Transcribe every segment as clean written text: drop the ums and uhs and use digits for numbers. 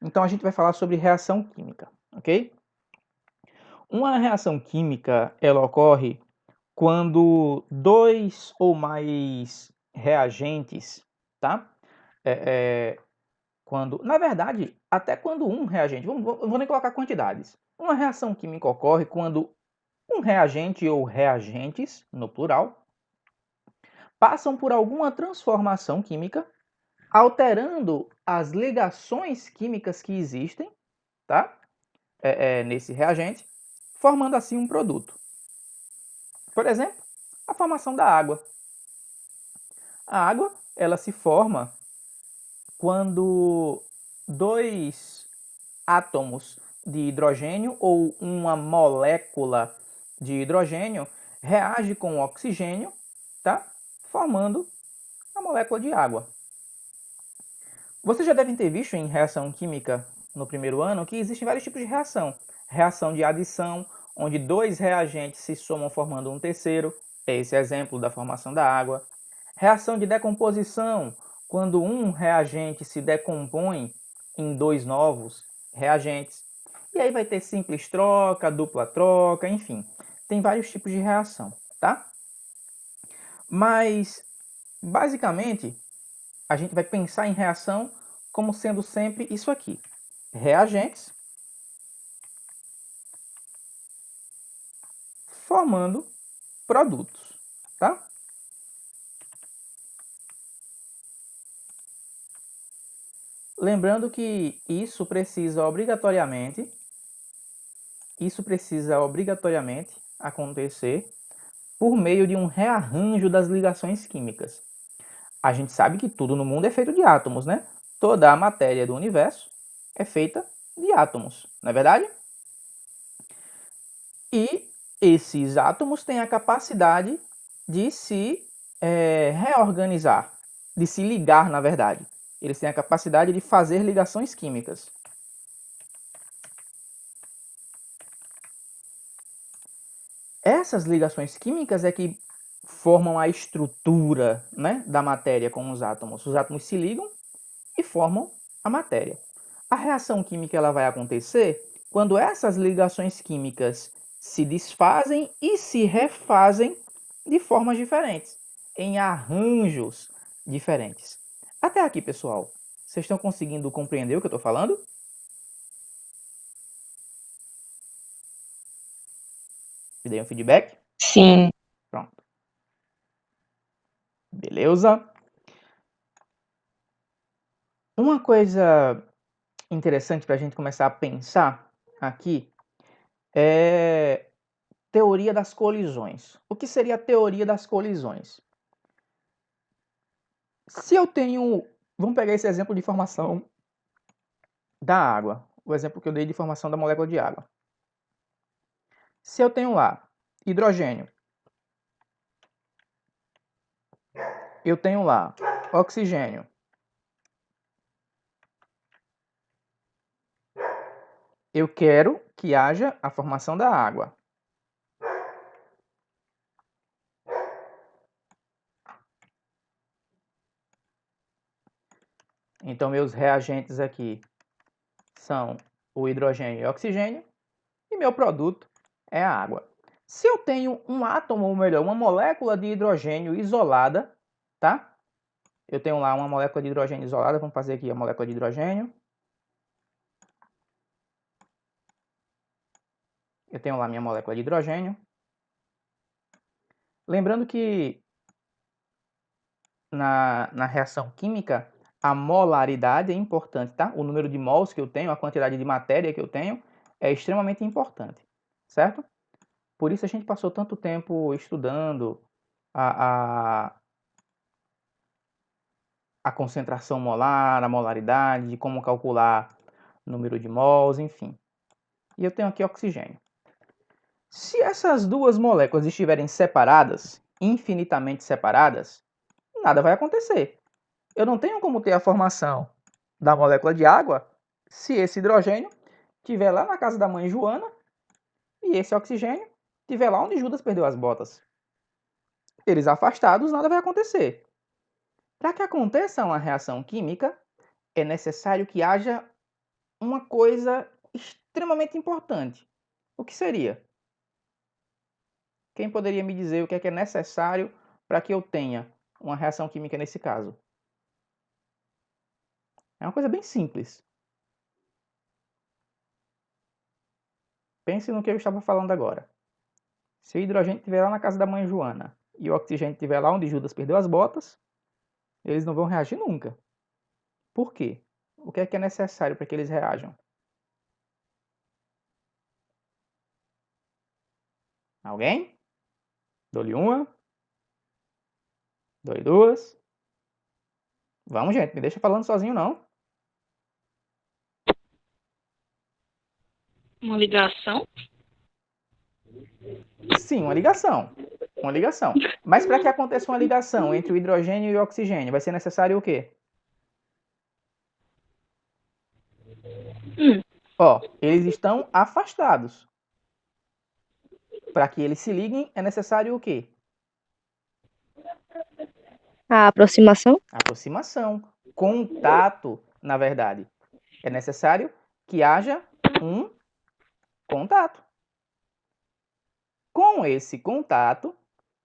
Então a gente vai falar sobre reação química, ok? Uma reação química, ela ocorre quando dois ou mais reagentes, tá? Na verdade, até quando um reagente, eu não vou nem colocar quantidades. Uma reação química ocorre quando um reagente ou reagentes, no plural, passam por alguma transformação química, alterando as ligações químicas que existem, tá? Nesse reagente, formando assim um produto. Por exemplo, a formação da água. A água, ela se forma quando dois átomos de hidrogênio ou uma molécula de hidrogênio reage com o oxigênio, tá? Formando a molécula de água. Vocês já devem ter visto em reação química no primeiro ano que existem vários tipos de reação. Reação de adição, onde dois reagentes se somam formando um terceiro, é esse exemplo da formação da água. Reação de decomposição, quando um reagente se decompõe em dois novos reagentes. E aí vai ter simples troca, dupla troca, enfim. Tem vários tipos de reação, tá? Mas, basicamente, a gente vai pensar em reação como sendo sempre isso aqui. Reagentes formando produtos, tá? Lembrando que isso precisa obrigatoriamente acontecer por meio de um rearranjo das ligações químicas. A gente sabe que tudo no mundo é feito de átomos, né? Toda a matéria do universo é feita de átomos, não é verdade? E esses átomos têm a capacidade de se reorganizar, de se ligar, na verdade. Eles têm a capacidade de fazer ligações químicas. Essas ligações químicas é que formam a estrutura, né, da matéria com os átomos. Os átomos se ligam e formam a matéria. A reação química ela vai acontecer quando essas ligações químicas se desfazem e se refazem de formas diferentes, em arranjos diferentes. Até aqui, pessoal, vocês estão conseguindo compreender o que eu estou falando? Me deem um feedback? Sim, Pronto. Beleza? Uma coisa interessante para a gente começar a pensar aqui é teoria das colisões. O que seria a teoria das colisões? Se eu tenho, vamos pegar esse exemplo de formação da água, o exemplo que eu dei de formação da molécula de água. Se eu tenho lá hidrogênio, eu tenho lá oxigênio, eu quero que haja a formação da água. Então, meus reagentes aqui são o hidrogênio e o oxigênio, e meu produto é a água. Se eu tenho um átomo, ou melhor, uma molécula de hidrogênio isolada, tá? Eu tenho lá uma molécula de hidrogênio isolada, vamos fazer aqui a molécula de hidrogênio. Eu tenho lá minha molécula de hidrogênio. Lembrando que na reação química, a molaridade é importante, tá? O número de mols que eu tenho, a quantidade de matéria que eu tenho, é extremamente importante, certo? Por isso a gente passou tanto tempo estudando a, a concentração molar, a molaridade, de como calcular o número de mols, enfim. E eu tenho aqui oxigênio. Se essas duas moléculas estiverem separadas, infinitamente separadas, nada vai acontecer. Eu não tenho como ter a formação da molécula de água se esse hidrogênio estiver lá na casa da mãe Joana e esse oxigênio estiver lá onde Judas perdeu as botas. Eles afastados, nada vai acontecer. Para que aconteça uma reação química, é necessário que haja uma coisa extremamente importante. O que seria? Quem poderia me dizer o que é necessário para que eu tenha uma reação química nesse caso? É uma coisa bem simples. Pense no que eu estava falando agora. Se o hidrogênio estiver lá na casa da mãe Joana e o oxigênio estiver lá onde Judas perdeu as botas, eles não vão reagir nunca. Por quê? O que é necessário para que eles reajam? Alguém? Dou-lhe uma. Dou-lhe duas. Vamos, gente, me deixa falando sozinho, não. Uma ligação? Sim, uma ligação. Uma ligação. Mas para que aconteça uma ligação entre o hidrogênio e o oxigênio, vai ser necessário o quê? Ó, eles estão afastados. Para que eles se liguem, é necessário o quê? A aproximação? Aproximação. Contato, na verdade. É necessário que haja um contato. Com esse contato,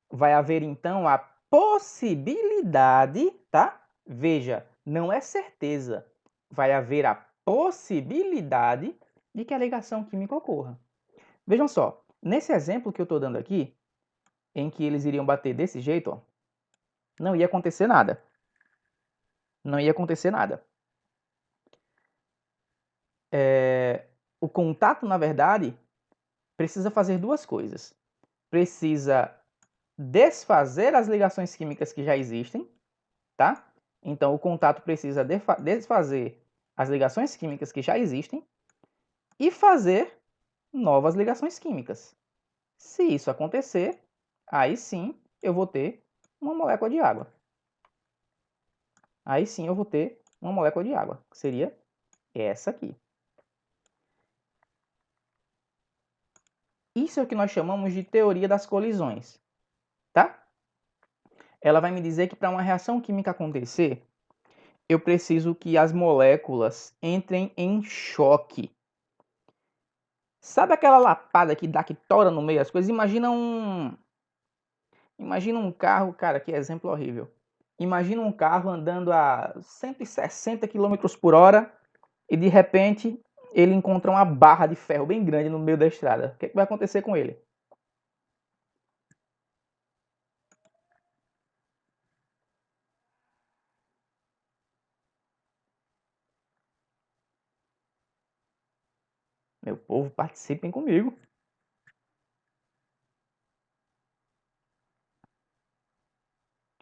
vai haver então a possibilidade, tá? Veja, não é certeza. Vai haver a possibilidade de que a ligação química ocorra. Vejam só, nesse exemplo que eu estou dando aqui, em que eles iriam bater desse jeito, ó, não ia acontecer nada. Não ia acontecer nada. O contato, na verdade, precisa fazer duas coisas. Precisa desfazer as ligações químicas que já existem, tá? Então, o contato precisa desfazer as ligações químicas que já existem e fazer novas ligações químicas. Se isso acontecer, aí sim eu vou ter uma molécula de água. Aí sim eu vou ter uma molécula de água, que seria essa aqui. Isso é o que nós chamamos de teoria das colisões, tá? Ela vai me dizer que para uma reação química acontecer, eu preciso que as moléculas entrem em choque. Sabe aquela lapada que dá, que tora no meio das coisas? Imagina um carro, cara, que exemplo horrível. Imagina um carro andando a 160 km por hora e de repente ele encontra uma barra de ferro bem grande no meio da estrada. O que vai acontecer com ele? Meu povo, participem comigo.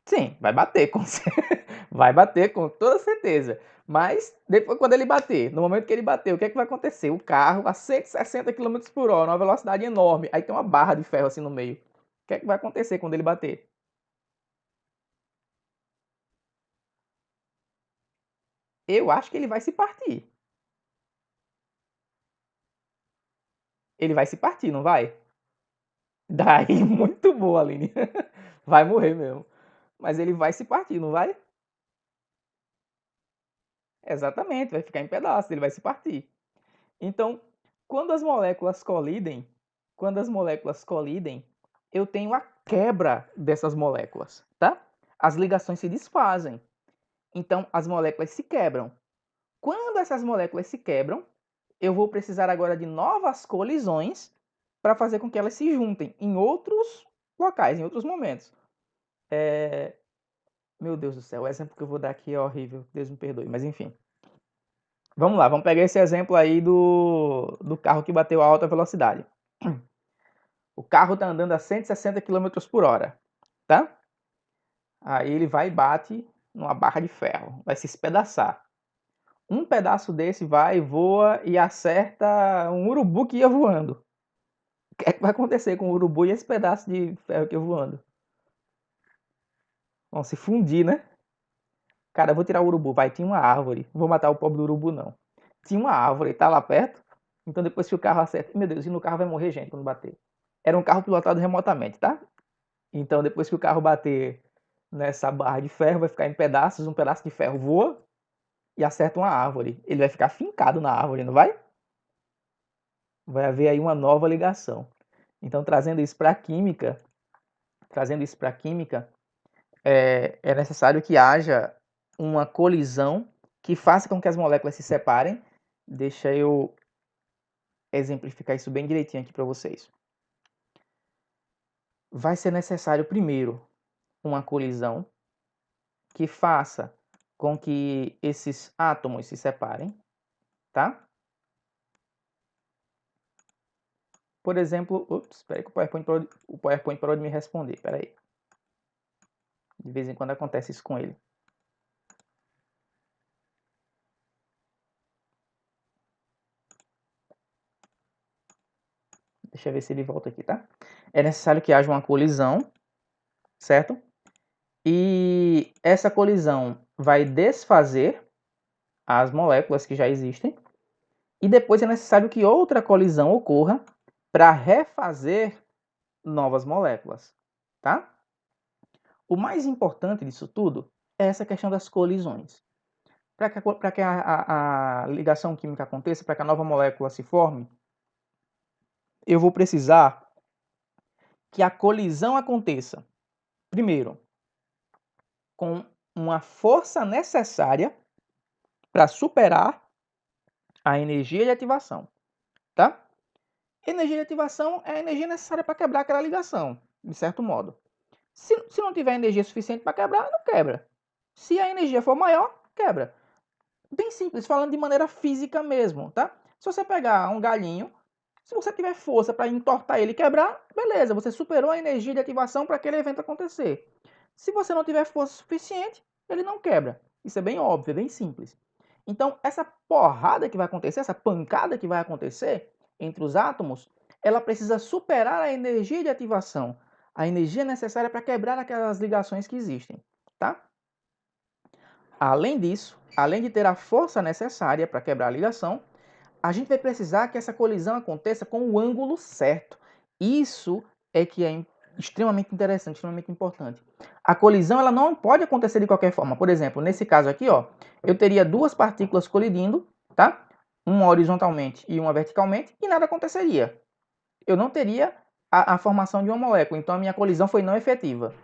Sim, vai bater, vai bater com toda certeza. Mas depois, quando ele bater, no momento que ele bater, o que é que vai acontecer? O carro a 160 km por hora, uma velocidade enorme, aí tem uma barra de ferro assim no meio. O que é que vai acontecer quando ele bater? Eu acho que ele vai se partir. Ele vai se partir, não vai? Daí, muito boa, Aline. Vai morrer mesmo. Mas ele vai se partir, não vai? Exatamente, vai ficar em pedaços, ele vai se partir. Então, quando as moléculas colidem, eu tenho a quebra dessas moléculas, tá? As ligações se desfazem. Então, as moléculas se quebram. Quando essas moléculas se quebram, eu vou precisar agora de novas colisões para fazer com que elas se juntem em outros locais, em outros momentos. Meu Deus do céu, o exemplo que eu vou dar aqui é horrível, Deus me perdoe, mas enfim. Vamos lá, vamos pegar esse exemplo aí do carro que bateu a alta velocidade. O carro está andando a 160 km por hora, tá? Aí ele vai e bate numa barra de ferro, vai se espedaçar. Um pedaço desse vai, voa e acerta um urubu que ia voando. O que é que vai acontecer com o urubu e esse pedaço de ferro que ia voando? Vão se fundir, né? Cara, eu vou tirar o urubu, vai, tinha uma árvore. Não vou matar o pobre do urubu, não. Tinha uma árvore, tá lá perto. Então depois que o carro acerta... Meu Deus, e no carro vai morrer gente quando bater. Era um carro pilotado remotamente, tá? Então depois que o carro bater nessa barra de ferro, vai ficar em pedaços, um pedaço de ferro voa. e acerta uma árvore. Ele vai ficar fincado na árvore, não vai? Vai haver aí uma nova ligação. Então, trazendo isso para a química, é necessário que haja uma colisão que faça com que as moléculas se separem. Deixa eu exemplificar isso bem direitinho aqui para vocês. Vai ser necessário, primeiro, uma colisão que faça com que esses átomos se separem, tá? Por exemplo, espera aí que o PowerPoint parou de me responder, espera aí. De vez em quando acontece isso com ele. Deixa eu ver se ele volta aqui, tá? É necessário que haja uma colisão, certo? E essa colisão vai desfazer as moléculas que já existem. E depois é necessário que outra colisão ocorra para refazer novas moléculas, tá? O mais importante disso tudo é essa questão das colisões. Para que a ligação química aconteça, para que a nova molécula se forme, eu vou precisar que a colisão aconteça, primeiro, com uma força necessária para superar a energia de ativação, tá? Energia de ativação é a energia necessária para quebrar aquela ligação, de certo modo. Se não tiver energia suficiente para quebrar, não quebra. Se a energia for maior, quebra. Bem simples, falando de maneira física mesmo, tá? Se você pegar um galinho, se você tiver força para entortar ele e quebrar, beleza, você superou a energia de ativação para aquele evento acontecer. Se você não tiver força suficiente, ele não quebra. Isso é bem óbvio, é bem simples. Então, essa porrada que vai acontecer, essa pancada que vai acontecer entre os átomos, ela precisa superar a energia de ativação, a energia necessária para quebrar aquelas ligações que existem, tá? Além disso, além de ter a força necessária para quebrar a ligação, a gente vai precisar que essa colisão aconteça com o ângulo certo. Isso é que é extremamente interessante, extremamente importante. A colisão ela não pode acontecer de qualquer forma. Por exemplo, nesse caso aqui, ó, eu teria duas partículas colidindo, tá? Uma horizontalmente e uma verticalmente, e nada aconteceria. Eu não teria a formação de uma molécula, então a minha colisão foi não efetiva.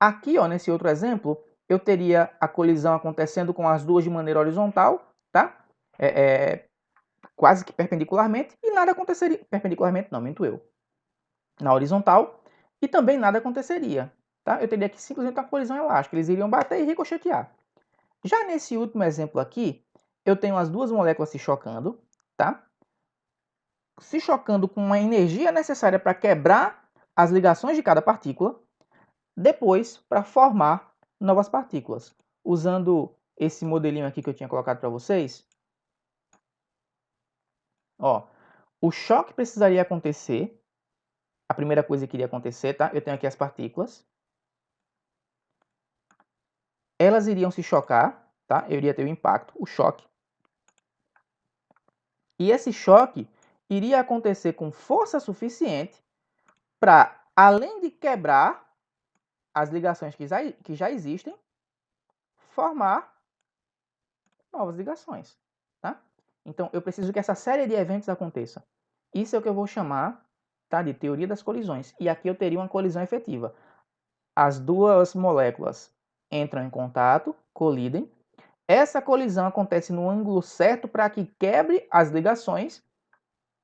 Aqui, ó, nesse outro exemplo, eu teria a colisão acontecendo com as duas de maneira horizontal, tá? Quase que perpendicularmente, e nada aconteceria. Perpendicularmente não, minto eu. Na horizontal, e também nada aconteceria. Tá? Eu teria aqui simplesmente uma colisão elástica. Eles iriam bater e ricochetear. Já nesse último exemplo aqui, eu tenho as duas moléculas se chocando, tá? Se chocando com uma energia necessária para quebrar as ligações de cada partícula, depois para formar novas partículas. Usando esse modelinho aqui que eu tinha colocado para vocês, ó, o choque precisaria acontecer. A primeira coisa que iria acontecer, tá? Eu tenho aqui as partículas. Elas iriam se chocar, tá? Eu iria ter o impacto, o choque. E esse choque iria acontecer com força suficiente para, além de quebrar as ligações que já existem, formar novas ligações, tá? Então, eu preciso que essa série de eventos aconteça. Isso é o que eu vou chamar, tá, de teoria das colisões. E aqui eu teria uma colisão efetiva. As duas moléculas entram em contato, colidem. Essa colisão acontece no ângulo certo para que quebre as ligações.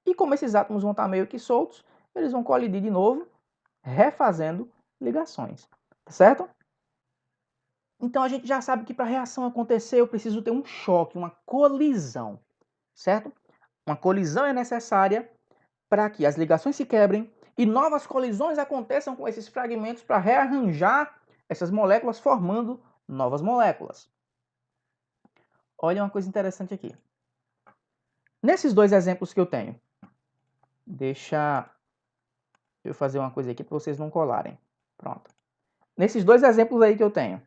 E como esses átomos vão estar meio que soltos, eles vão colidir de novo, refazendo ligações. Tá certo? Então a gente já sabe que para a reação acontecer eu preciso ter um choque, uma colisão. Certo? Uma colisão é necessária para que as ligações se quebrem e novas colisões aconteçam com esses fragmentos para rearranjar essas moléculas, formando novas moléculas. Olha uma coisa interessante aqui. Nesses dois exemplos que eu tenho, deixa eu fazer uma coisa aqui para vocês não colarem. Pronto. Nesses dois exemplos aí que eu tenho,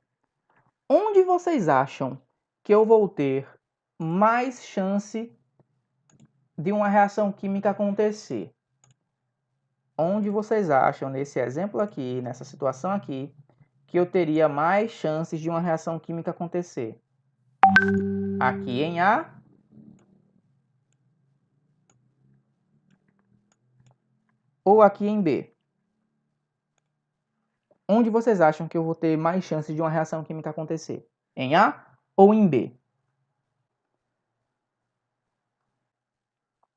onde vocês acham que eu vou ter mais chance de uma reação química acontecer? Onde vocês acham, nesse exemplo aqui, nessa situação aqui, que eu teria mais chances de uma reação química acontecer? aqui em A ou aqui em B? Onde vocês acham que eu vou ter mais chance de uma reação química acontecer? Em A ou em B?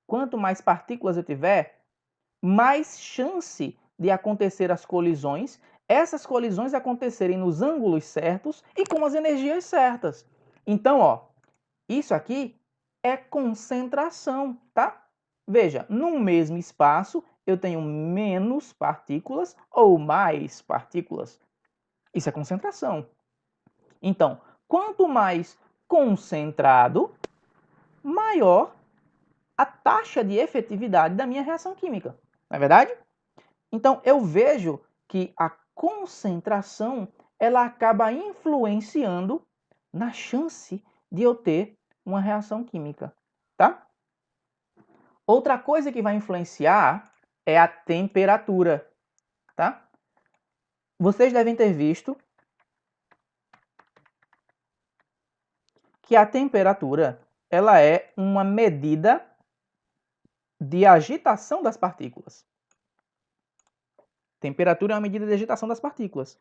Quanto mais partículas eu tiver, mais chance de acontecer as colisões, essas colisões acontecerem nos ângulos certos e com as energias certas. Então, ó, isso aqui é concentração, tá? Veja, num mesmo espaço eu tenho menos partículas ou mais partículas. Isso é concentração. Então, quanto mais concentrado, maior a taxa de efetividade da minha reação química. Não é verdade? Então, eu vejo que a concentração ela acaba influenciando na chance de eu ter uma reação química, tá? Outra coisa que vai influenciar é a temperatura, tá? Vocês devem ter visto que a temperatura ela é uma medida de agitação das partículas. Temperatura é uma medida de agitação das partículas.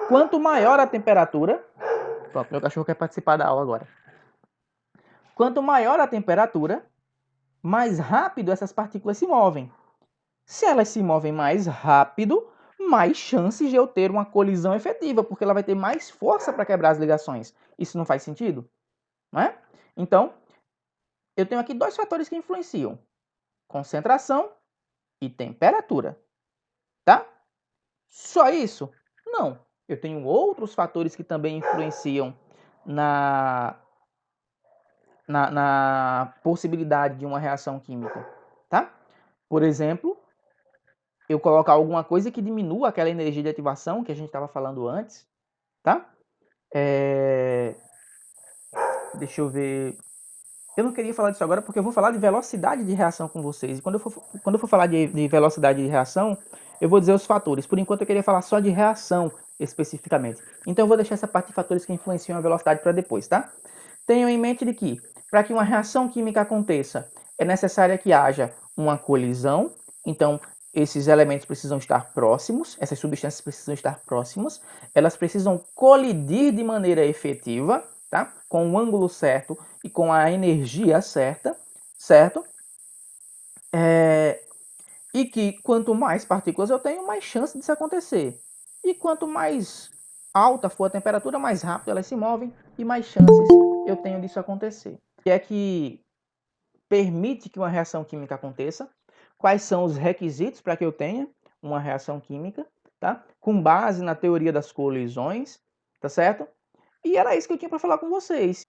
Quanto maior a temperatura... Pronto, meu cachorro quer participar da aula agora. Quanto maior a temperatura, mais rápido essas partículas se movem. Se elas se movem mais rápido, mais chances de eu ter uma colisão efetiva, porque ela vai ter mais força para quebrar as ligações. Isso não faz sentido? Não é? Então, eu tenho aqui dois fatores que influenciam: concentração e temperatura. Tá? Só isso? Não. Eu tenho outros fatores que também influenciam na possibilidade de uma reação química, tá? Por exemplo, eu colocar alguma coisa que diminua aquela energia de ativação que a gente estava falando antes, tá? Deixa eu ver. Eu não queria falar disso agora porque eu vou falar de velocidade de reação com vocês. E quando eu for falar de velocidade de reação, eu vou dizer os fatores. Por enquanto eu queria falar só de reação especificamente. Então eu vou deixar essa parte de fatores que influenciam a velocidade para depois, tá? Tenham em mente de que, para que uma reação química aconteça, é necessária que haja uma colisão. Então, esses elementos precisam estar próximos, essas substâncias precisam estar próximas, elas precisam colidir de maneira efetiva, tá? Com o ângulo certo e com a energia certa, certo? E que quanto mais partículas eu tenho, mais chance disso acontecer. E quanto mais alta for a temperatura, mais rápido elas se movem e mais chances eu tenho disso acontecer. O que é que permite que uma reação química aconteça? Quais são os requisitos para que eu tenha uma reação química, tá? Com base na teoria das colisões, tá certo? E era isso que eu tinha para falar com vocês.